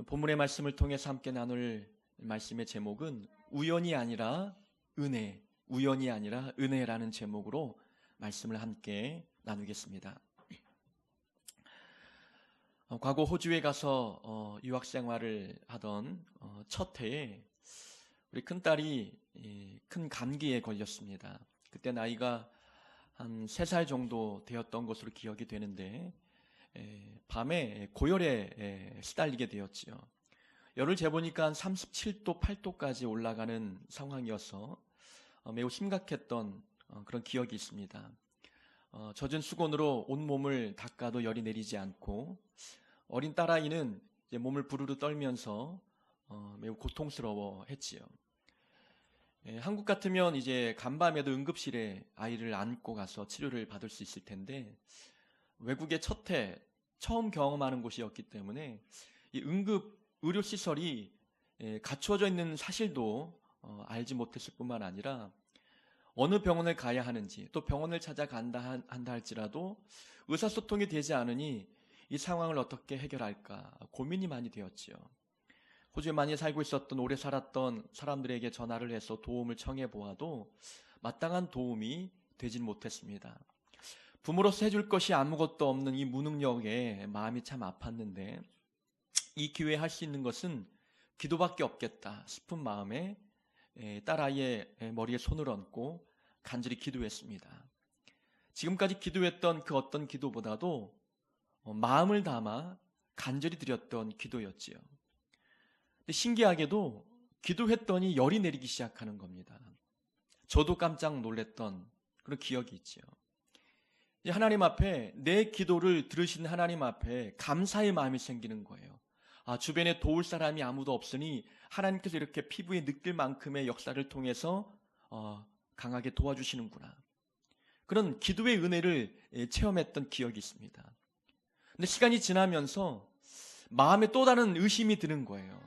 본문의 말씀을 통해서 함께 나눌 말씀의 제목은 우연이 아니라 은혜, 우연이 아니라 은혜라는 제목으로 말씀을 함께 나누겠습니다. 과거 호주에 가서 유학 생활을 하던 첫 해에 우리 큰딸이 큰 감기에 걸렸습니다. 그때 나이가 한 3살 정도 되었던 것으로 기억이 되는데 밤에 고열에 시달리게 되었지요. 열을 재보니까 한 37도, 8도까지 올라가는 상황이어서 매우 심각했던 그런 기억이 있습니다. 젖은 수건으로 온몸을 닦아도 열이 내리지 않고 어린 딸아이는 이제 몸을 부르르 떨면서 매우 고통스러워했지요. 한국 같으면 이제 간밤에도 응급실에 아이를 안고 가서 치료를 받을 수 있을 텐데 외국의 첫 해 처음 경험하는 곳이었기 때문에 이 응급 의료 시설이 갖추어져 있는 사실도 알지 못했을 뿐만 아니라 어느 병원을 가야 하는지 또 병원을 찾아간다 한다 할지라도 의사소통이 되지 않으니 이 상황을 어떻게 해결할까 고민이 많이 되었지요. 호주에 많이 살고 있었던 오래 살았던 사람들에게 전화를 해서 도움을 청해 보아도 마땅한 도움이 되진 못했습니다. 부모로서 해줄 것이 아무것도 없는 이 무능력에 마음이 참 아팠는데 이 기회에 할 수 있는 것은 기도밖에 없겠다 싶은 마음에 딸아이의 머리에 손을 얹고 간절히 기도했습니다. 지금까지 기도했던 그 어떤 기도보다도 마음을 담아 간절히 드렸던 기도였지요. 근데 신기하게도 기도했더니 열이 내리기 시작하는 겁니다. 저도 깜짝 놀랐던 그런 기억이 있지요. 하나님 앞에 내 기도를 들으신 하나님 앞에 감사의 마음이 생기는 거예요. 주변에 도울 사람이 아무도 없으니 하나님께서 이렇게 피부에 느낄 만큼의 역사를 통해서 강하게 도와주시는구나. 그런 기도의 은혜를 체험했던 기억이 있습니다. 근데 시간이 지나면서 마음에 또 다른 의심이 드는 거예요.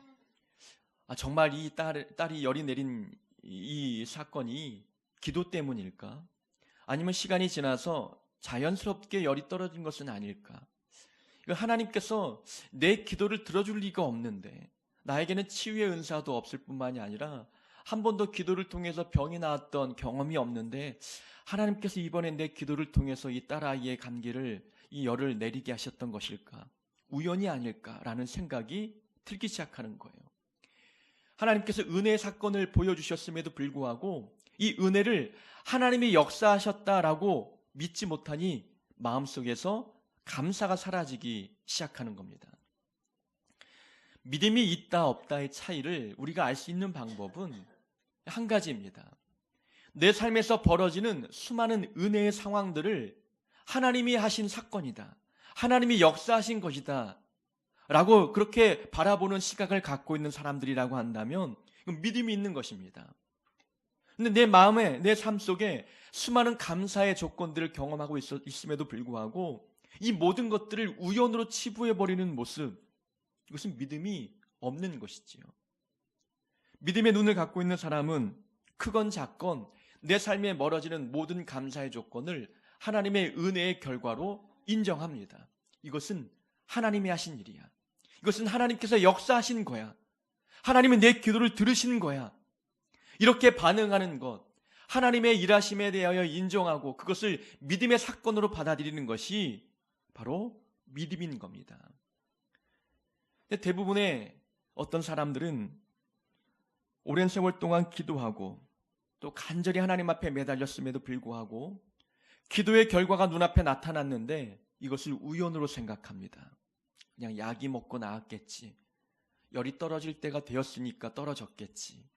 정말 이 딸이 열이 내린 이 사건이 기도 때문일까? 아니면 시간이 지나서 자연스럽게 열이 떨어진 것은 아닐까? 하나님께서 내 기도를 들어줄 리가 없는데 나에게는 치유의 은사도 없을 뿐만이 아니라 한 번도 기도를 통해서 병이 나았던 경험이 없는데 하나님께서 이번에 내 기도를 통해서 이 딸아이의 감기를 이 열을 내리게 하셨던 것일까? 우연이 아닐까라는 생각이 들기 시작하는 거예요. 하나님께서 은혜의 사건을 보여주셨음에도 불구하고 이 은혜를 하나님이 역사하셨다라고 믿지 못하니 마음속에서 감사가 사라지기 시작하는 겁니다. 믿음이 있다 없다의 차이를 우리가 알 수 있는 방법은 한 가지입니다. 내 삶에서 벌어지는 수많은 은혜의 상황들을 하나님이 하신 사건이다, 하나님이 역사하신 것이다 라고 그렇게 바라보는 시각을 갖고 있는 사람들이라고 한다면 믿음이 있는 것입니다. 근데 내 마음에, 내 삶 속에 수많은 감사의 조건들을 경험하고 있음에도 불구하고 이 모든 것들을 우연으로 치부해버리는 모습, 이것은 믿음이 없는 것이지요. 믿음의 눈을 갖고 있는 사람은 크건 작건 내 삶에 멀어지는 모든 감사의 조건을 하나님의 은혜의 결과로 인정합니다. 이것은 하나님이 하신 일이야. 이것은 하나님께서 역사하신 거야. 하나님은 내 기도를 들으신 거야. 이렇게 반응하는 것, 하나님의 일하심에 대하여 인정하고 그것을 믿음의 사건으로 받아들이는 것이 바로 믿음인 겁니다. 대부분의 어떤 사람들은 오랜 세월 동안 기도하고 또 간절히 하나님 앞에 매달렸음에도 불구하고 기도의 결과가 눈앞에 나타났는데 이것을 우연으로 생각합니다. 그냥 약이 먹고 나았겠지. 열이 떨어질 때가 되었으니까 떨어졌겠지.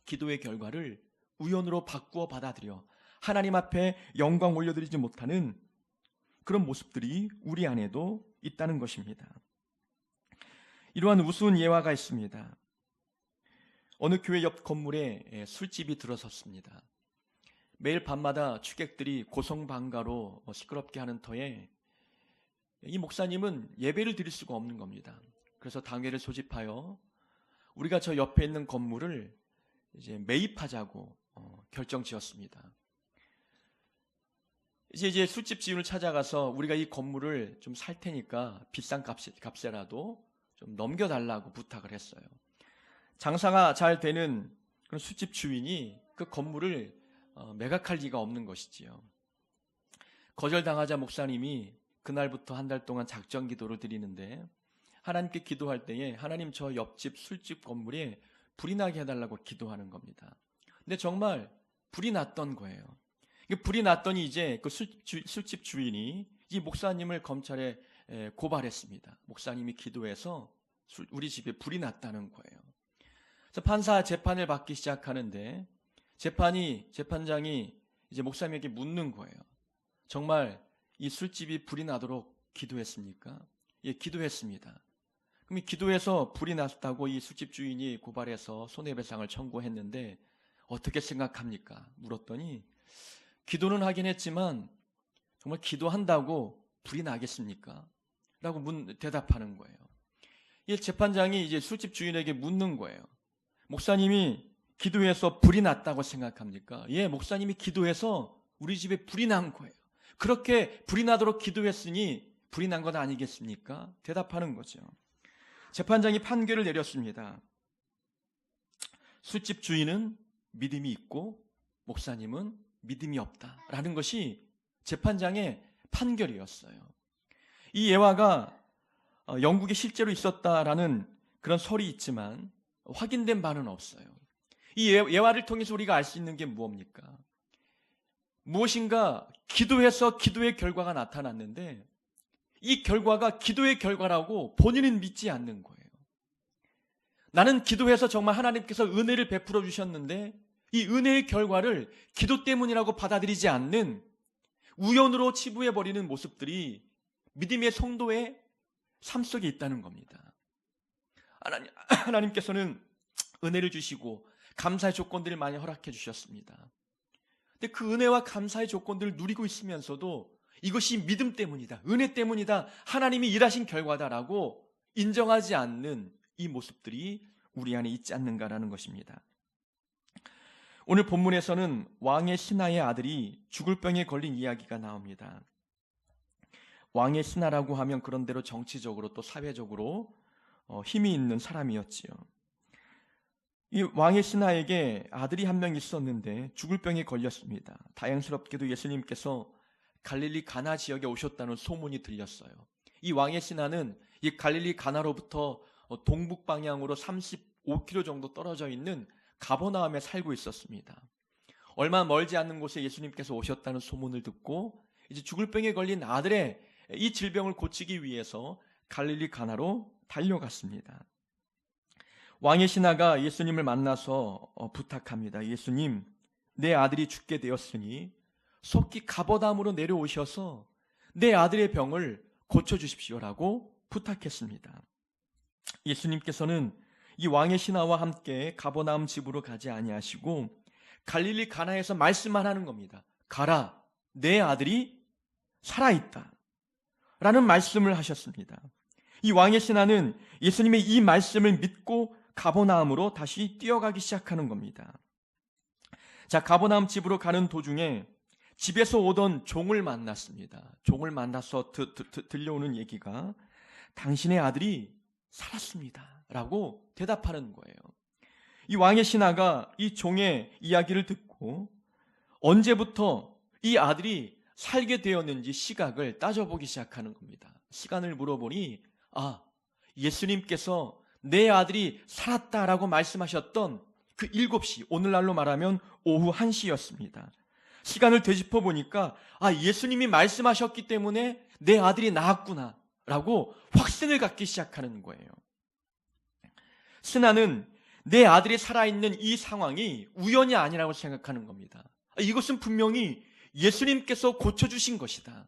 기도의 결과를 우연으로 바꾸어 받아들여 하나님 앞에 영광 올려드리지 못하는 그런 모습들이 우리 안에도 있다는 것입니다. 이러한 우스운 예화가 있습니다. 어느 교회 옆 건물에 술집이 들어섰습니다. 매일 밤마다 취객들이 고성방가로 시끄럽게 하는 터에 이 목사님은 예배를 드릴 수가 없는 겁니다. 그래서 당회를 소집하여 우리가 저 옆에 있는 건물을 이제 매입하자고 결정지었습니다. 이제 술집 지인을 찾아가서 우리가 이 건물을 좀 살 테니까 비싼 값에라도 좀 넘겨달라고 부탁을 했어요. 장사가 잘 되는 그런 술집 주인이 그 건물을 매각할 리가 없는 것이지요. 거절당하자 목사님이 그날부터 한 달 동안 작정 기도를 드리는데, 하나님께 기도할 때에 하나님, 저 옆집 술집 건물에 불이 나게 해달라고 기도하는 겁니다. 근데 정말 불이 났던 거예요. 불이 났더니 이제 그 술집 주인이 이 목사님을 검찰에 고발했습니다. 목사님이 기도해서 우리 집에 불이 났다는 거예요. 그래서 판사 재판을 받기 시작하는데, 재판장이 이제 목사님에게 묻는 거예요. 정말 이 술집이 불이 나도록 기도했습니까? 예, 기도했습니다. 그럼 이 기도해서 불이 났다고 이 술집 주인이 고발해서 손해배상을 청구했는데 어떻게 생각합니까? 물었더니, 기도는 하긴 했지만 정말 기도한다고 불이 나겠습니까? 라고 대답하는 거예요. 이 재판장이 이제 술집 주인에게 묻는 거예요. 목사님이 기도해서 불이 났다고 생각합니까? 예, 목사님이 기도해서 우리 집에 불이 난 거예요. 그렇게 불이 나도록 기도했으니 불이 난 건 아니겠습니까? 대답하는 거죠. 재판장이 판결을 내렸습니다. 술집 주인은 믿음이 있고 목사님은 믿음이 없다라는 것이 재판장의 판결이었어요. 이 예화가 영국에 실제로 있었다라는 그런 설이 있지만 확인된 바는 없어요. 이 예화를 통해서 우리가 알 수 있는 게 무엇입니까? 무엇인가 기도해서 기도의 결과가 나타났는데 이 결과가 기도의 결과라고 본인은 믿지 않는 거예요. 나는 기도해서 정말 하나님께서 은혜를 베풀어 주셨는데 이 은혜의 결과를 기도 때문이라고 받아들이지 않는, 우연으로 치부해버리는 모습들이 믿음의 성도의 삶 속에 있다는 겁니다. 하나님께서는 은혜를 주시고 감사의 조건들을 많이 허락해 주셨습니다. 근데 그 은혜와 감사의 조건들을 누리고 있으면서도 이것이 믿음 때문이다, 은혜 때문이다, 하나님이 일하신 결과다라고 인정하지 않는 이 모습들이 우리 안에 있지 않는가라는 것입니다. 오늘 본문에서는 왕의 신하의 아들이 죽을 병에 걸린 이야기가 나옵니다. 왕의 신하라고 하면 그런대로 정치적으로 또 사회적으로 힘이 있는 사람이었지요. 이 왕의 신하에게 아들이 한 명 있었는데 죽을 병에 걸렸습니다. 다행스럽게도 예수님께서 갈릴리 가나 지역에 오셨다는 소문이 들렸어요. 이 왕의 신하는 이 갈릴리 가나로부터 동북 방향으로 35km 정도 떨어져 있는 가버나움에 살고 있었습니다. 얼마 멀지 않는 곳에 예수님께서 오셨다는 소문을 듣고 이제 죽을 병에 걸린 아들의 이 질병을 고치기 위해서 갈릴리 가나로 달려갔습니다. 왕의 신하가 예수님을 만나서 부탁합니다. 예수님, 내 아들이 죽게 되었으니 속히 가버나움으로 내려오셔서 내 아들의 병을 고쳐주십시오라고 부탁했습니다. 예수님께서는 이 왕의 신하와 함께 가버나움 집으로 가지 아니하시고 갈릴리 가나에서 말씀만 하는 겁니다. 가라, 내 아들이 살아있다 라는 말씀을 하셨습니다. 이 왕의 신하는 예수님의 이 말씀을 믿고 가버나움으로 다시 뛰어가기 시작하는 겁니다. 자, 가버나움 집으로 가는 도중에 집에서 오던 종을 만났습니다. 종을 만나서 들려오는 얘기가 당신의 아들이 살았습니다 라고 대답하는 거예요. 이 왕의 신하가 이 종의 이야기를 듣고 언제부터 이 아들이 살게 되었는지 시각을 따져보기 시작하는 겁니다. 시간을 물어보니 예수님께서 내 아들이 살았다라고 말씀하셨던 그 7시, 오늘날로 말하면 오후 1시였습니다. 시간을 되짚어 보니까 예수님이 말씀하셨기 때문에 내 아들이 나았구나 라고 확신을 갖기 시작하는 거예요. 신하는 내 아들이 살아있는 이 상황이 우연이 아니라고 생각하는 겁니다. 이것은 분명히 예수님께서 고쳐주신 것이다.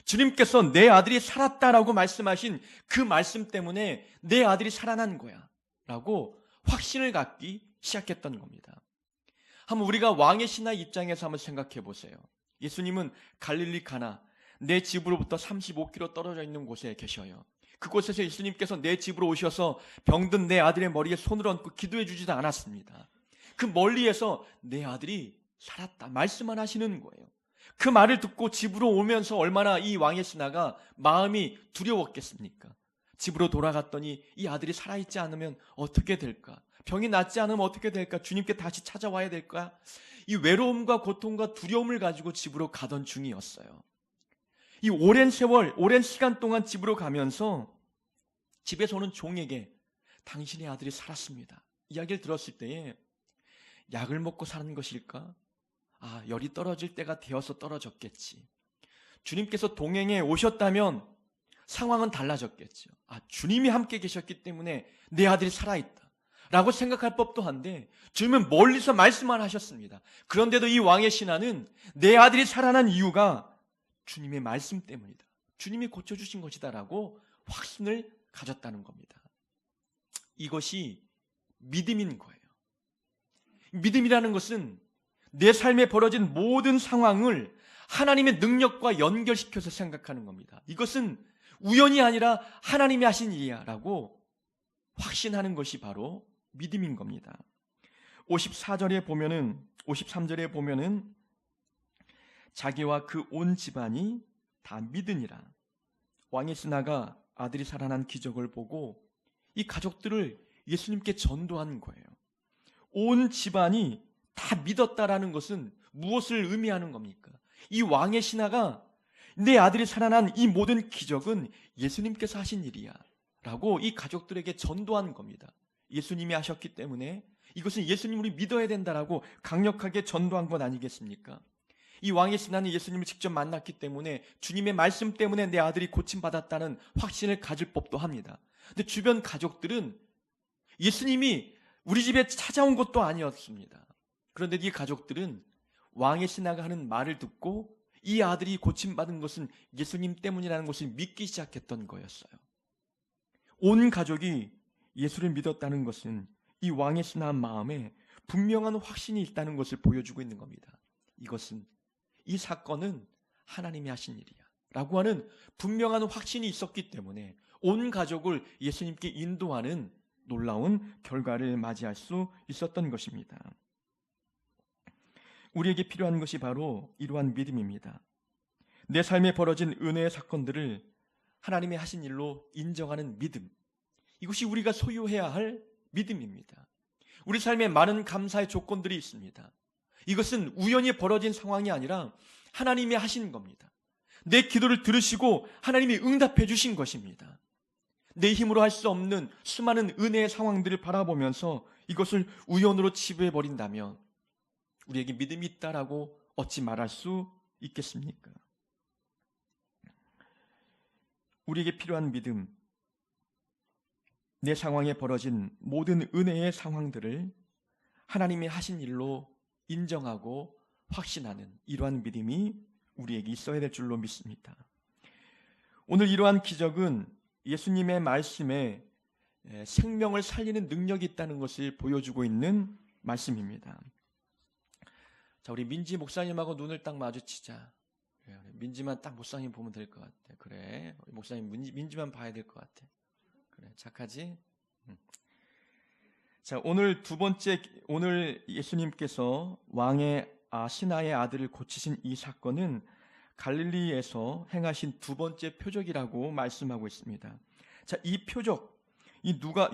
주님께서 내 아들이 살았다라고 말씀하신 그 말씀 때문에 내 아들이 살아난 거야 라고 확신을 갖기 시작했던 겁니다. 한번 우리가 왕의 신하의 입장에서 한번 생각해 보세요. 예수님은 갈릴리 가나, 내 집으로부터 35km 떨어져 있는 곳에 계셔요. 그곳에서 예수님께서 내 집으로 오셔서 병든 내 아들의 머리에 손을 얹고 기도해 주지도 않았습니다. 그 멀리에서 내 아들이 살았다 말씀만 하시는 거예요. 그 말을 듣고 집으로 오면서 얼마나 이 왕의 신하가 마음이 두려웠겠습니까? 집으로 돌아갔더니 이 아들이 살아있지 않으면 어떻게 될까? 병이 낫지 않으면 어떻게 될까? 주님께 다시 찾아와야 될까? 이 외로움과 고통과 두려움을 가지고 집으로 가던 중이었어요. 이 오랜 세월, 오랜 시간 동안 집으로 가면서 집에서 오는 종에게 당신의 아들이 살았습니다. 이야기를 들었을 때에 약을 먹고 사는 것일까? 열이 떨어질 때가 되어서 떨어졌겠지. 주님께서 동행에 오셨다면 상황은 달라졌겠죠. 주님이 함께 계셨기 때문에 내 아들이 살아있다 라고 생각할 법도 한데 주님은 멀리서 말씀만 하셨습니다. 그런데도 이 왕의 신하는 내 아들이 살아난 이유가 주님의 말씀 때문이다, 주님이 고쳐주신 것이다 라고 확신을 가졌다는 겁니다. 이것이 믿음인 거예요. 믿음이라는 것은 내 삶에 벌어진 모든 상황을 하나님의 능력과 연결시켜서 생각하는 겁니다. 이것은 우연이 아니라 하나님이 하신 일이야 라고 확신하는 것이 바로 믿음인 겁니다. 53절에 보면은 자기와 그 온 집안이 다 믿으니라. 왕의 신하가 아들이 살아난 기적을 보고 이 가족들을 예수님께 전도한 거예요. 온 집안이 다 믿었다라는 것은 무엇을 의미하는 겁니까? 이 왕의 신하가 내 아들이 살아난 이 모든 기적은 예수님께서 하신 일이야 라고 이 가족들에게 전도한 겁니다. 예수님이 하셨기 때문에 이것은 예수님을 믿어야 된다라고 강력하게 전도한 것 아니겠습니까? 이 왕의 신하는 예수님을 직접 만났기 때문에 주님의 말씀 때문에 내 아들이 고침받았다는 확신을 가질 법도 합니다. 근데 주변 가족들은 예수님이 우리 집에 찾아온 것도 아니었습니다. 그런데 이 가족들은 왕의 신하가 하는 말을 듣고 이 아들이 고침받은 것은 예수님 때문이라는 것을 믿기 시작했던 거였어요. 온 가족이 예수를 믿었다는 것은 이 왕의 신하 마음에 분명한 확신이 있다는 것을 보여주고 있는 겁니다. 이 사건은 하나님이 하신 일이야 라고 하는 분명한 확신이 있었기 때문에 온 가족을 예수님께 인도하는 놀라운 결과를 맞이할 수 있었던 것입니다. 우리에게 필요한 것이 바로 이러한 믿음입니다. 내 삶에 벌어진 은혜의 사건들을 하나님이 하신 일로 인정하는 믿음, 이것이 우리가 소유해야 할 믿음입니다. 우리 삶에 많은 감사의 조건들이 있습니다. 이것은 우연히 벌어진 상황이 아니라 하나님이 하신 겁니다. 내 기도를 들으시고 하나님이 응답해 주신 것입니다. 내 힘으로 할 수 없는 수많은 은혜의 상황들을 바라보면서 이것을 우연으로 치부해 버린다면 우리에게 믿음이 있다라고 어찌 말할 수 있겠습니까? 우리에게 필요한 믿음, 내 상황에 벌어진 모든 은혜의 상황들을 하나님이 하신 일로 인정하고 확신하는 이러한 믿음이 우리에게 있어야 될 줄로 믿습니다. 오늘 이러한 기적은 예수님의 말씀에 생명을 살리는 능력이 있다는 것을 보여주고 있는 말씀입니다. 자, 우리 민지 목사님하고 눈을 딱 마주치자. 그래, 민지만 딱 목사님 보면 될 것 같아. 그래, 목사님 민지만 봐야 될 것 같아. 그래, 착하지? 자, 오늘 예수님께서 왕의 신하의 아들을 고치신 이 사건은 갈릴리에서 행하신 두 번째 표적이라고 말씀하고 있습니다. 자, 이 표적,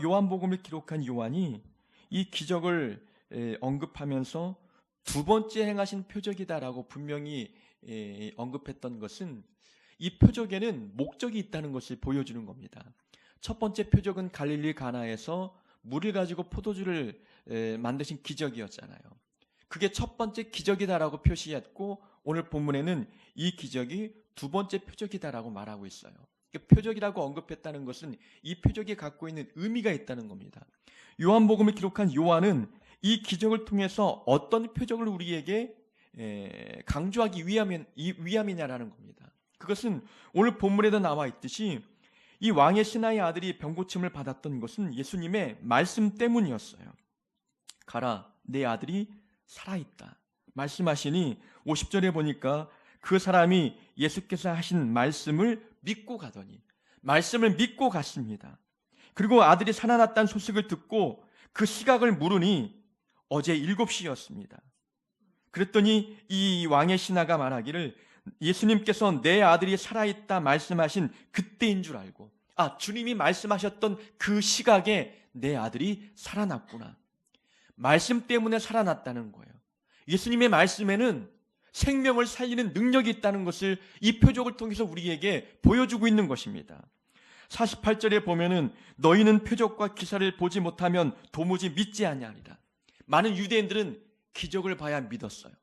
요한복음을 기록한 요한이 이 기적을 언급하면서 두 번째 행하신 표적이다라고 분명히 언급했던 것은 이 표적에는 목적이 있다는 것을 보여주는 겁니다. 첫 번째 표적은 갈릴리 가나에서 물을 가지고 포도주를 만드신 기적이었잖아요. 그게 첫 번째 기적이다라고 표시했고 오늘 본문에는 이 기적이 두 번째 표적이다라고 말하고 있어요. 표적이라고 언급했다는 것은 이 표적이 갖고 있는 의미가 있다는 겁니다. 요한복음을 기록한 요한은 이 기적을 통해서 어떤 표적을 우리에게 강조하기 위함이냐라는 겁니다. 그것은 오늘 본문에도 나와 있듯이 이 왕의 신하의 아들이 병고침을 받았던 것은 예수님의 말씀 때문이었어요. 가라, 내 아들이 살아있다 말씀하시니 50절에 보니까 그 사람이 예수께서 하신 말씀을 믿고 가더니 말씀을 믿고 갔습니다. 그리고 아들이 살아났다는 소식을 듣고 그 시각을 물으니 어제 7시였습니다. 그랬더니 이 왕의 신하가 말하기를 예수님께서 내 아들이 살아있다 말씀하신 그때인 줄 알고 주님이 말씀하셨던 그 시각에 내 아들이 살아났구나. 말씀 때문에 살아났다는 거예요. 예수님의 말씀에는 생명을 살리는 능력이 있다는 것을 이 표적을 통해서 우리에게 보여주고 있는 것입니다. 48절에 보면은 너희는 표적과 기사를 보지 못하면 도무지 믿지 아니하리라. 많은 유대인들은 기적을 봐야 믿었어요.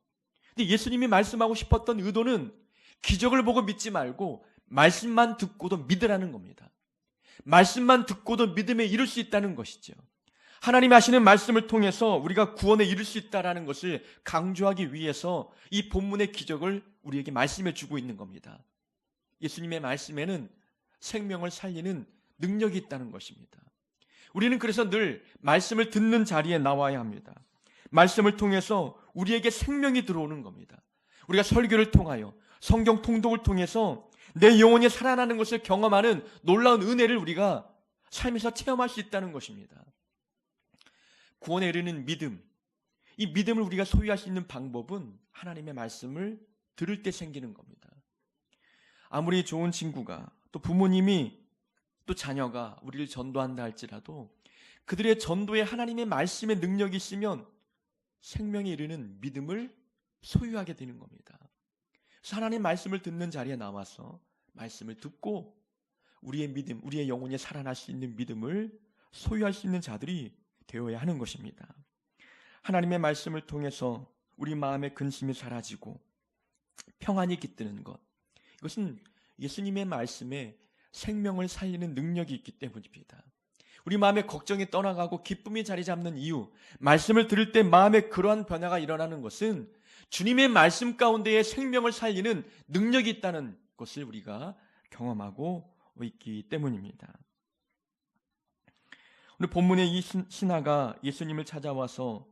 근데 예수님이 말씀하고 싶었던 의도는 기적을 보고 믿지 말고 말씀만 듣고도 믿으라는 겁니다. 말씀만 듣고도 믿음에 이를 수 있다는 것이죠. 하나님이 하시는 말씀을 통해서 우리가 구원에 이를 수 있다는 것을 강조하기 위해서 이 본문의 기적을 우리에게 말씀해 주고 있는 겁니다. 예수님의 말씀에는 생명을 살리는 능력이 있다는 것입니다. 우리는 그래서 늘 말씀을 듣는 자리에 나와야 합니다. 말씀을 통해서 우리에게 생명이 들어오는 겁니다. 우리가 설교를 통하여 성경 통독을 통해서 내 영혼이 살아나는 것을 경험하는 놀라운 은혜를 우리가 삶에서 체험할 수 있다는 것입니다. 구원에 이르는 믿음, 이 믿음을 우리가 소유할 수 있는 방법은 하나님의 말씀을 들을 때 생기는 겁니다. 아무리 좋은 친구가 또 부모님이 또 자녀가 우리를 전도한다 할지라도 그들의 전도에 하나님의 말씀의 능력이 있으면 생명에 이르는 믿음을 소유하게 되는 겁니다. 그래서 하나님 말씀을 듣는 자리에 나와서 말씀을 듣고 우리의 믿음, 우리의 영혼이 살아날 수 있는 믿음을 소유할 수 있는 자들이 되어야 하는 것입니다. 하나님의 말씀을 통해서 우리 마음의 근심이 사라지고 평안이 깃드는 것, 이것은 예수님의 말씀에 생명을 살리는 능력이 있기 때문입니다. 우리 마음의 걱정이 떠나가고 기쁨이 자리 잡는 이유, 말씀을 들을 때 마음에 그러한 변화가 일어나는 것은 주님의 말씀 가운데에 생명을 살리는 능력이 있다는 것을 우리가 경험하고 있기 때문입니다. 오늘 본문의 이 신하가 예수님을 찾아와서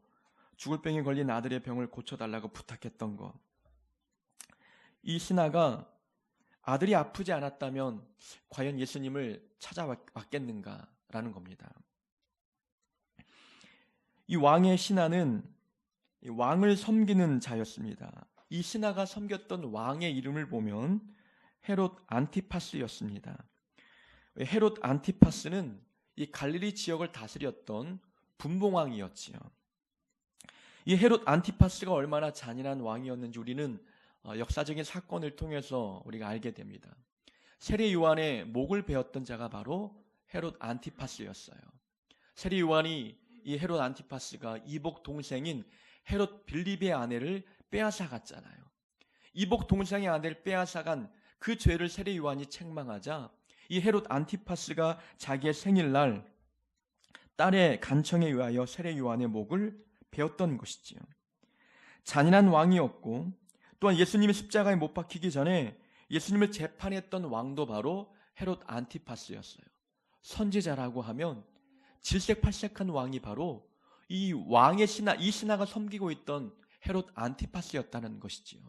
죽을 병에 걸린 아들의 병을 고쳐달라고 부탁했던 것, 이 신하가 아들이 아프지 않았다면 과연 예수님을 찾아왔겠는가라는 겁니다. 이 왕의 신하는 왕을 섬기는 자였습니다. 이 신하가 섬겼던 왕의 이름을 보면 헤롯 안티파스였습니다. 헤롯 안티파스는 이 갈릴리 지역을 다스렸던 분봉왕이었지요. 이 헤롯 안티파스가 얼마나 잔인한 왕이었는지 우리는 역사적인 사건을 통해서 우리가 알게 됩니다. 세례 요한의 목을 베었던 자가 바로 헤롯 안티파스였어요. 세례 요한이 이 헤롯 안티파스가 이복 동생인 헤롯 빌립의 아내를 빼앗아갔잖아요. 이복 동생의 아내를 빼앗아간 그 죄를 세례 요한이 책망하자 이 헤롯 안티파스가 자기의 생일날 딸의 간청에 의하여 세례 요한의 목을 베었던 것이지요. 잔인한 왕이었고 또한 예수님이 십자가에 못 박히기 전에 예수님을 재판했던 왕도 바로 헤롯 안티파스였어요. 선지자라고 하면 질색팔색한 왕이 바로 이 왕의 신하, 이 신하가 섬기고 있던 헤롯 안티파스였다는 것이지요.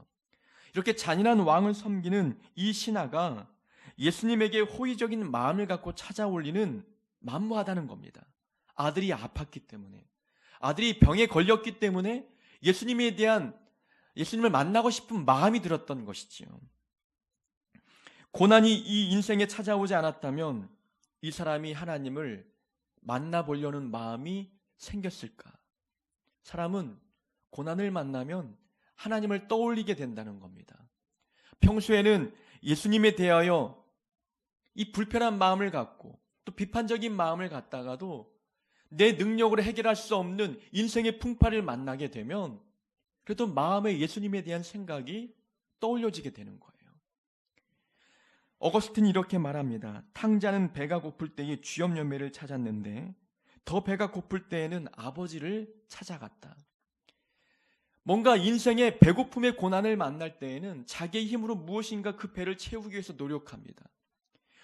이렇게 잔인한 왕을 섬기는 이 신하가 예수님에게 호의적인 마음을 갖고 찾아올리는 만무하다는 겁니다. 아들이 아팠기 때문에, 아들이 병에 걸렸기 때문에 예수님을 만나고 싶은 마음이 들었던 것이지요. 고난이 이 인생에 찾아오지 않았다면 이 사람이 하나님을 만나보려는 마음이 생겼을까? 사람은 고난을 만나면 하나님을 떠올리게 된다는 겁니다. 평소에는 예수님에 대하여 이 불편한 마음을 갖고 또 비판적인 마음을 갖다가도 내 능력으로 해결할 수 없는 인생의 풍파를 만나게 되면 그래도 마음에 예수님에 대한 생각이 떠올려지게 되는 거예요. 어거스틴이 이렇게 말합니다. 탕자는 배가 고플 때에 쥐염염매를 찾았는데 더 배가 고플 때에는 아버지를 찾아갔다. 뭔가 인생의 배고픔의 고난을 만날 때에는 자기의 힘으로 무엇인가 그 배를 채우기 위해서 노력합니다.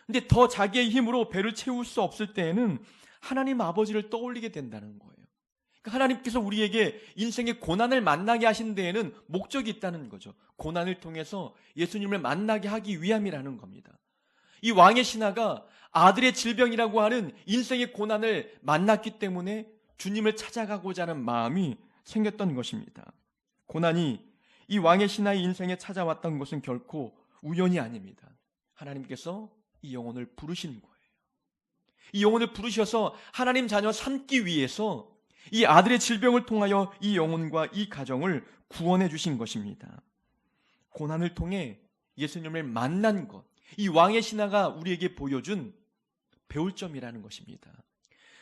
근데 더 자기의 힘으로 배를 채울 수 없을 때에는 하나님 아버지를 떠올리게 된다는 거예요. 그러니까 하나님께서 우리에게 인생의 고난을 만나게 하신 데에는 목적이 있다는 거죠. 고난을 통해서 예수님을 만나게 하기 위함이라는 겁니다. 이 왕의 신하가 아들의 질병이라고 하는 인생의 고난을 만났기 때문에 주님을 찾아가고자 하는 마음이 생겼던 것입니다. 고난이 이 왕의 신하의 인생에 찾아왔던 것은 결코 우연이 아닙니다. 하나님께서 이 영혼을 부르신 거예요. 이 영혼을 부르셔서 하나님 자녀 삼기 위해서 이 아들의 질병을 통하여 이 영혼과 이 가정을 구원해 주신 것입니다. 고난을 통해 예수님을 만난 것, 이 왕의 신하가 우리에게 보여준 배울 점이라는 것입니다.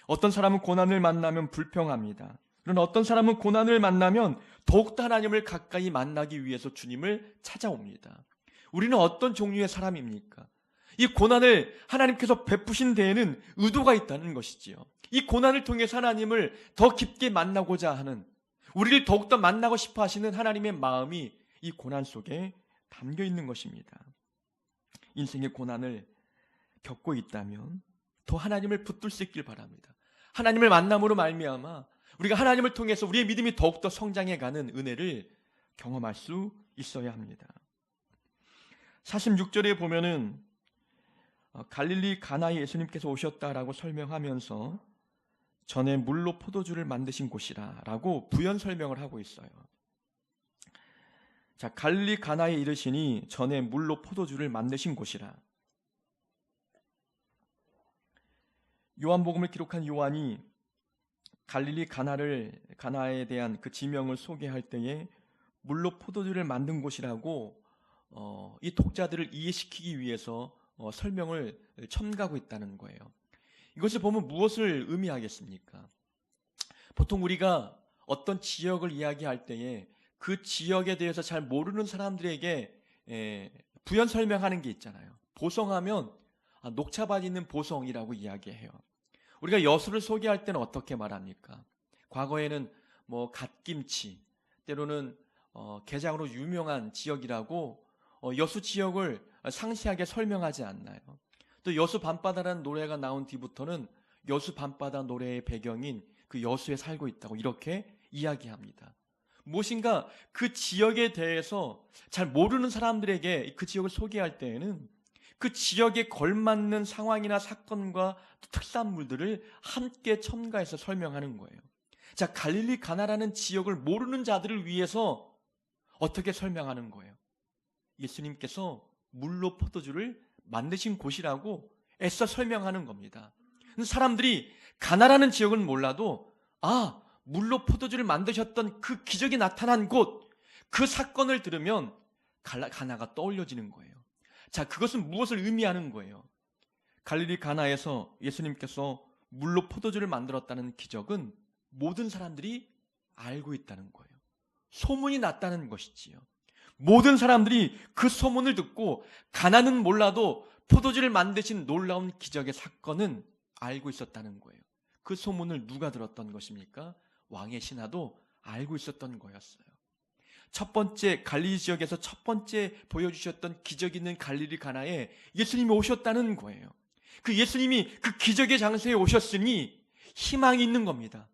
어떤 사람은 고난을 만나면 불평합니다. 그러나 어떤 사람은 고난을 만나면 더욱더 하나님을 가까이 만나기 위해서 주님을 찾아옵니다. 우리는 어떤 종류의 사람입니까? 이 고난을 하나님께서 베푸신 데에는 의도가 있다는 것이지요. 이 고난을 통해서 하나님을 더 깊게 만나고자 하는, 우리를 더욱더 만나고 싶어 하시는 하나님의 마음이 이 고난 속에 담겨 있는 것입니다. 인생의 고난을 겪고 있다면 더 하나님을 붙들 수 있길 바랍니다. 하나님을 만남으로 말미암아 우리가 하나님을 통해서 우리의 믿음이 더욱더 성장해가는 은혜를 경험할 수 있어야 합니다. 46절에 보면은 갈릴리 가나에 예수님께서 오셨다라고 설명하면서 전에 물로 포도주를 만드신 곳이라 라고 부연 설명을 하고 있어요. 자, 갈릴리 가나에 이르시니 전에 물로 포도주를 만드신 곳이라. 요한복음을 기록한 요한이 갈릴리 가나에 대한 그 지명을 소개할 때에 물로 포도주를 만든 곳이라고 이 독자들을 이해시키기 위해서 설명을 첨가하고 있다는 거예요. 이것을 보면 무엇을 의미하겠습니까? 보통 우리가 어떤 지역을 이야기할 때에 그 지역에 대해서 잘 모르는 사람들에게 부연 설명하는 게 있잖아요. 보성하면 녹차밭 있는 보성이라고 이야기해요. 우리가 여수를 소개할 때는 어떻게 말합니까? 과거에는 뭐 갓김치, 때로는 게장으로 유명한 지역이라고 여수 지역을 상세하게 설명하지 않나요? 또 여수 밤바다라는 노래가 나온 뒤부터는 여수 밤바다 노래의 배경인 그 여수에 살고 있다고 이렇게 이야기합니다. 무엇인가 그 지역에 대해서 잘 모르는 사람들에게 그 지역을 소개할 때에는 그 지역에 걸맞는 상황이나 사건과 특산물들을 함께 첨가해서 설명하는 거예요. 자, 갈릴리 가나라는 지역을 모르는 자들을 위해서 어떻게 설명하는 거예요? 예수님께서 물로 포도주를 만드신 곳이라고 애써 설명하는 겁니다. 사람들이 가나라는 지역은 몰라도 물로 포도주를 만드셨던 그 기적이 나타난 곳, 그 사건을 들으면 가나가 떠올려지는 거예요. 자, 그것은 무엇을 의미하는 거예요? 갈릴리 가나에서 예수님께서 물로 포도주를 만들었다는 기적은 모든 사람들이 알고 있다는 거예요. 소문이 났다는 것이지요. 모든 사람들이 그 소문을 듣고 가나는 몰라도 포도주를 만드신 놀라운 기적의 사건은 알고 있었다는 거예요. 그 소문을 누가 들었던 것입니까? 왕의 신하도 알고 있었던 거였어요. 첫 번째 갈릴리 지역에서 첫 번째 보여주셨던 기적 있는 갈릴리 가나에 예수님이 오셨다는 거예요. 그 예수님이 그 기적의 장소에 오셨으니 희망이 있는 겁니다.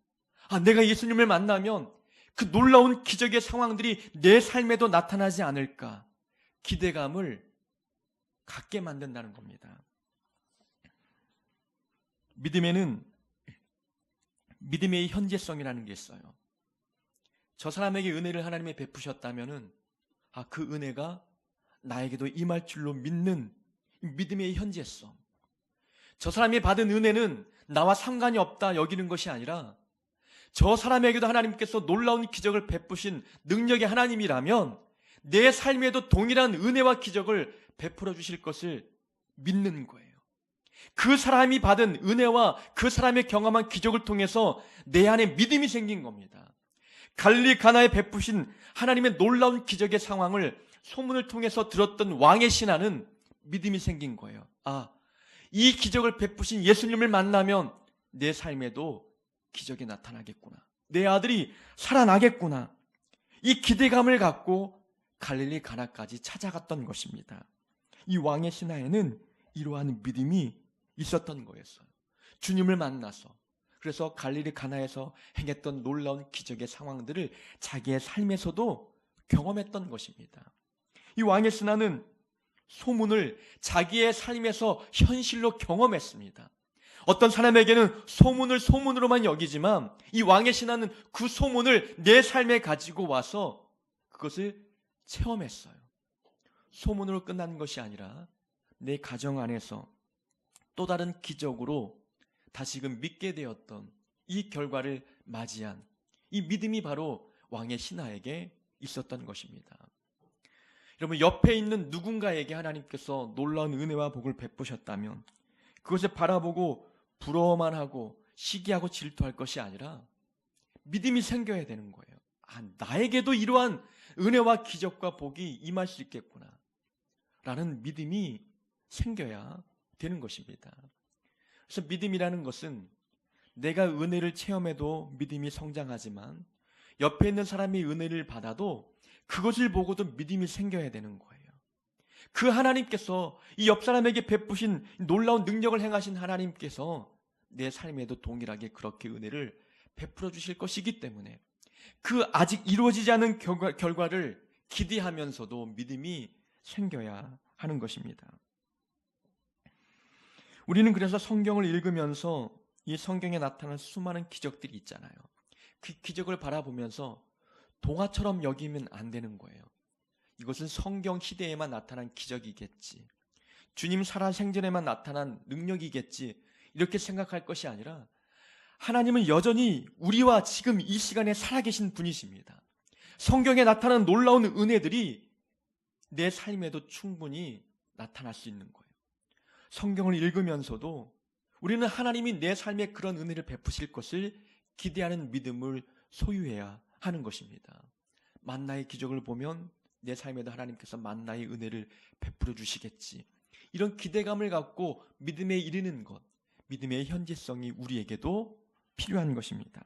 내가 예수님을 만나면 그 놀라운 기적의 상황들이 내 삶에도 나타나지 않을까 기대감을 갖게 만든다는 겁니다. 믿음에는 믿음의 현재성이라는 게 있어요. 저 사람에게 은혜를 하나님이 베푸셨다면은 그 은혜가 나에게도 임할 줄로 믿는 믿음의 현재성. 저 사람이 받은 은혜는 나와 상관이 없다 여기는 것이 아니라 저 사람에게도 하나님께서 놀라운 기적을 베푸신 능력의 하나님이라면 내 삶에도 동일한 은혜와 기적을 베풀어 주실 것을 믿는 거예요. 그 사람이 받은 은혜와 그 사람의 경험한 기적을 통해서 내 안에 믿음이 생긴 겁니다. 갈릴리 가나에 베푸신 하나님의 놀라운 기적의 상황을 소문을 통해서 들었던 왕의 신하는 믿음이 생긴 거예요. 이 기적을 베푸신 예수님을 만나면 내 삶에도 기적이 나타나겠구나. 내 아들이 살아나겠구나. 이 기대감을 갖고 갈릴리 가나까지 찾아갔던 것입니다. 이 왕의 신하에는 이러한 믿음이 있었던 거였어요. 주님을 만나서 그래서 갈릴리 가나에서 행했던 놀라운 기적의 상황들을 자기의 삶에서도 경험했던 것입니다. 이 왕의 신하는 소문을 자기의 삶에서 현실로 경험했습니다. 어떤 사람에게는 소문을 소문으로만 여기지만 이 왕의 신하는 그 소문을 내 삶에 가지고 와서 그것을 체험했어요. 소문으로 끝난 것이 아니라 내 가정 안에서 또 다른 기적으로 다시금 믿게 되었던 이 결과를 맞이한 이 믿음이 바로 왕의 신하에게 있었던 것입니다. 여러분, 옆에 있는 누군가에게 하나님께서 놀라운 은혜와 복을 베푸셨다면 그것을 바라보고 부러워만 하고 시기하고 질투할 것이 아니라 믿음이 생겨야 되는 거예요. 나에게도 이러한 은혜와 기적과 복이 임할 수 있겠구나 라는 믿음이 생겨야 되는 것입니다. 그래서 믿음이라는 것은 내가 은혜를 체험해도 믿음이 성장하지만 옆에 있는 사람이 은혜를 받아도 그것을 보고도 믿음이 생겨야 되는 거예요. 그 하나님께서 이 옆 사람에게 베푸신 놀라운 능력을 행하신 하나님께서 내 삶에도 동일하게 그렇게 은혜를 베풀어 주실 것이기 때문에 그 아직 이루어지지 않은 결과를 기대하면서도 믿음이 생겨야 하는 것입니다. 우리는 그래서 성경을 읽으면서 이 성경에 나타난 수많은 기적들이 있잖아요. 그 기적을 바라보면서 동화처럼 여기면 안 되는 거예요. 이것은 성경 시대에만 나타난 기적이겠지, 주님 살아생전에만 나타난 능력이겠지, 이렇게 생각할 것이 아니라 하나님은 여전히 우리와 지금 이 시간에 살아계신 분이십니다. 성경에 나타난 놀라운 은혜들이 내 삶에도 충분히 나타날 수 있는 거예요. 성경을 읽으면서도 우리는 하나님이 내 삶에 그런 은혜를 베푸실 것을 기대하는 믿음을 소유해야 하는 것입니다. 만나의 기적을 보면 내 삶에도 하나님께서 만나의 은혜를 베풀어 주시겠지, 이런 기대감을 갖고 믿음에 이르는 것, 믿음의 현지성이 우리에게도 필요한 것입니다.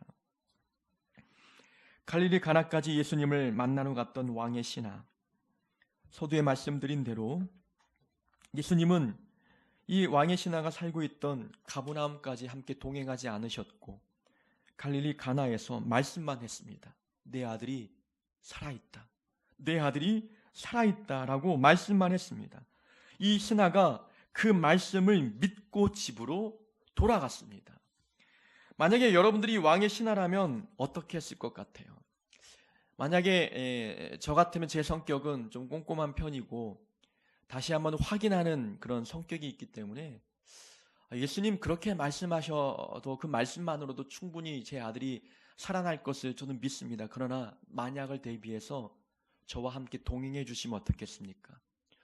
갈릴리 가나까지 예수님을 만나러 갔던 왕의 신하, 서두에 말씀드린 대로 예수님은 이 왕의 신하가 살고 있던 가버나움까지 함께 동행하지 않으셨고 갈릴리 가나에서 말씀만 했습니다. 내 아들이 살아있다, 내 아들이 살아있다라고 말씀만 했습니다. 이 신하가 그 말씀을 믿고 집으로 돌아갔습니다. 만약에 여러분들이 왕의 신하라면 어떻게 했을 것 같아요? 만약에 저 같으면 제 성격은 좀 꼼꼼한 편이고 다시 한번 확인하는 그런 성격이 있기 때문에 예수님 그렇게 말씀하셔도 그 말씀만으로도 충분히 제 아들이 살아날 것을 저는 믿습니다. 그러나 만약을 대비해서 저와 함께 동행해 주시면 어떻겠습니까?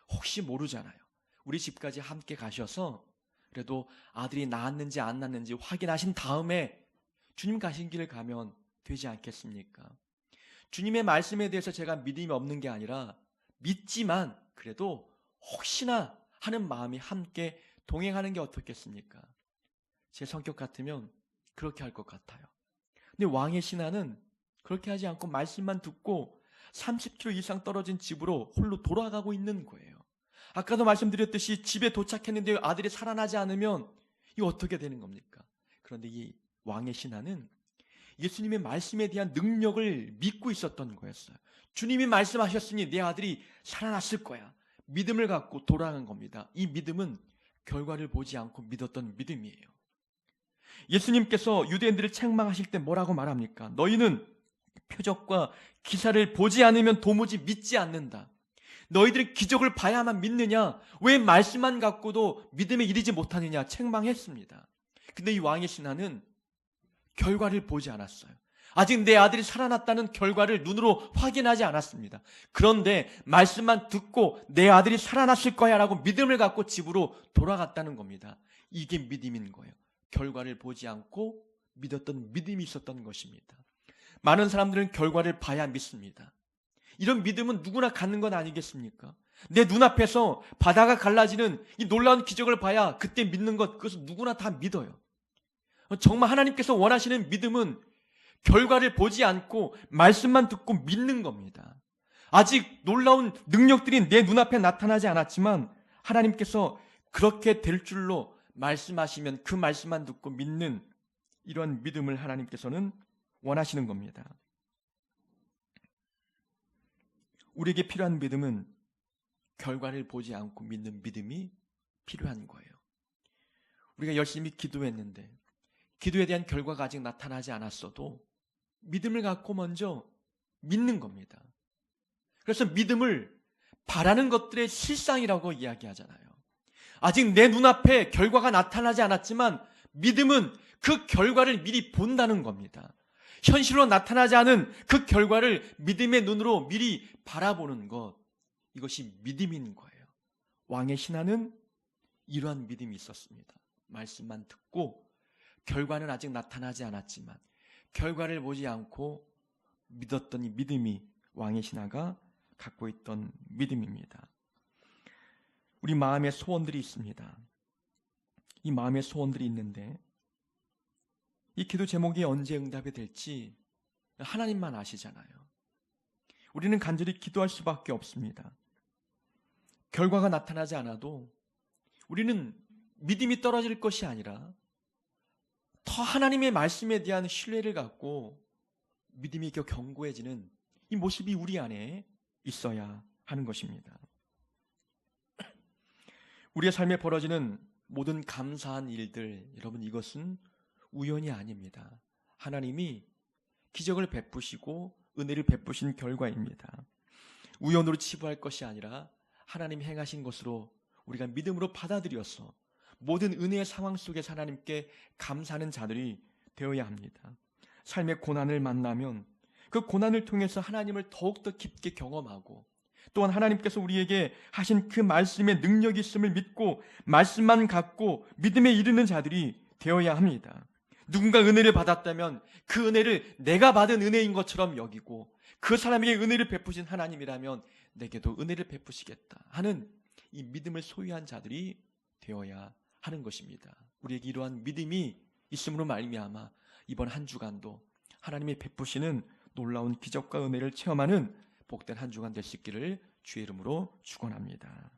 혹시 모르잖아요. 우리 집까지 함께 가셔서 그래도 아들이 낳았는지 안 낳았는지 확인하신 다음에 주님 가신 길을 가면 되지 않겠습니까? 주님의 말씀에 대해서 제가 믿음이 없는 게 아니라 믿지만 그래도 혹시나 하는 마음이 함께 동행하는 게 어떻겠습니까? 제 성격 같으면 그렇게 할 것 같아요. 근데 왕의 신하는 그렇게 하지 않고 말씀만 듣고 30km 이상 떨어진 집으로 홀로 돌아가고 있는 거예요. 아까도 말씀드렸듯이 집에 도착했는데 아들이 살아나지 않으면 이거 어떻게 되는 겁니까? 그런데 이 왕의 신하는 예수님의 말씀에 대한 능력을 믿고 있었던 거였어요. 주님이 말씀하셨으니 내 아들이 살아났을 거야. 믿음을 갖고 돌아간 겁니다. 이 믿음은 결과를 보지 않고 믿었던 믿음이에요. 예수님께서 유대인들을 책망하실 때 뭐라고 말합니까? 너희는 표적과 기사를 보지 않으면 도무지 믿지 않는다. 너희들은 기적을 봐야만 믿느냐? 왜 말씀만 갖고도 믿음에 이르지 못하느냐? 책망했습니다. 근데 이 왕의 신하는 결과를 보지 않았어요. 아직 내 아들이 살아났다는 결과를 눈으로 확인하지 않았습니다. 그런데 말씀만 듣고 내 아들이 살아났을 거야 라고 믿음을 갖고 집으로 돌아갔다는 겁니다. 이게 믿음인 거예요. 결과를 보지 않고 믿었던 믿음이 있었던 것입니다. 많은 사람들은 결과를 봐야 믿습니다. 이런 믿음은 누구나 갖는 건 아니겠습니까? 내 눈앞에서 바다가 갈라지는 이 놀라운 기적을 봐야 그때 믿는 것, 그것은 누구나 다 믿어요. 정말 하나님께서 원하시는 믿음은 결과를 보지 않고 말씀만 듣고 믿는 겁니다. 아직 놀라운 능력들이 내 눈앞에 나타나지 않았지만 하나님께서 그렇게 될 줄로 말씀하시면 그 말씀만 듣고 믿는 이런 믿음을 하나님께서는 원하시는 겁니다. 우리에게 필요한 믿음은 결과를 보지 않고 믿는 믿음이 필요한 거예요. 우리가 열심히 기도했는데 기도에 대한 결과가 아직 나타나지 않았어도 믿음을 갖고 먼저 믿는 겁니다. 그래서 믿음을 바라는 것들의 실상이라고 이야기하잖아요. 아직 내 눈앞에 결과가 나타나지 않았지만 믿음은 그 결과를 미리 본다는 겁니다. 현실로 나타나지 않은 그 결과를 믿음의 눈으로 미리 바라보는 것, 이것이 믿음인 거예요. 왕의 신하는 이러한 믿음이 있었습니다. 말씀만 듣고 결과는 아직 나타나지 않았지만 결과를 보지 않고 믿었던 이 믿음이 왕의 신하가 갖고 있던 믿음입니다. 우리 마음의 소원들이 있습니다. 이 마음의 소원들이 있는데 이 기도 제목이 언제 응답이 될지 하나님만 아시잖아요. 우리는 간절히 기도할 수밖에 없습니다. 결과가 나타나지 않아도 우리는 믿음이 떨어질 것이 아니라 더 하나님의 말씀에 대한 신뢰를 갖고 믿음이 더 견고해지는 이 모습이 우리 안에 있어야 하는 것입니다. 우리의 삶에 벌어지는 모든 감사한 일들, 여러분, 이것은 우연이 아닙니다. 하나님이 기적을 베푸시고 은혜를 베푸신 결과입니다. 우연으로 치부할 것이 아니라 하나님이 행하신 것으로 우리가 믿음으로 받아들여서 모든 은혜의 상황 속에서 하나님께 감사하는 자들이 되어야 합니다. 삶의 고난을 만나면 그 고난을 통해서 하나님을 더욱더 깊게 경험하고 또한 하나님께서 우리에게 하신 그 말씀의 능력이 있음을 믿고 말씀만 갖고 믿음에 이르는 자들이 되어야 합니다. 누군가 은혜를 받았다면 그 은혜를 내가 받은 은혜인 것처럼 여기고 그 사람에게 은혜를 베푸신 하나님이라면 내게도 은혜를 베푸시겠다 하는 이 믿음을 소유한 자들이 되어야 하는 것입니다. 우리에게 이러한 믿음이 있음으로 말미암아 이번 한 주간도 하나님이 베푸시는 놀라운 기적과 은혜를 체험하는 복된 한 주간 될 수 있기를 주의 이름으로 축원합니다.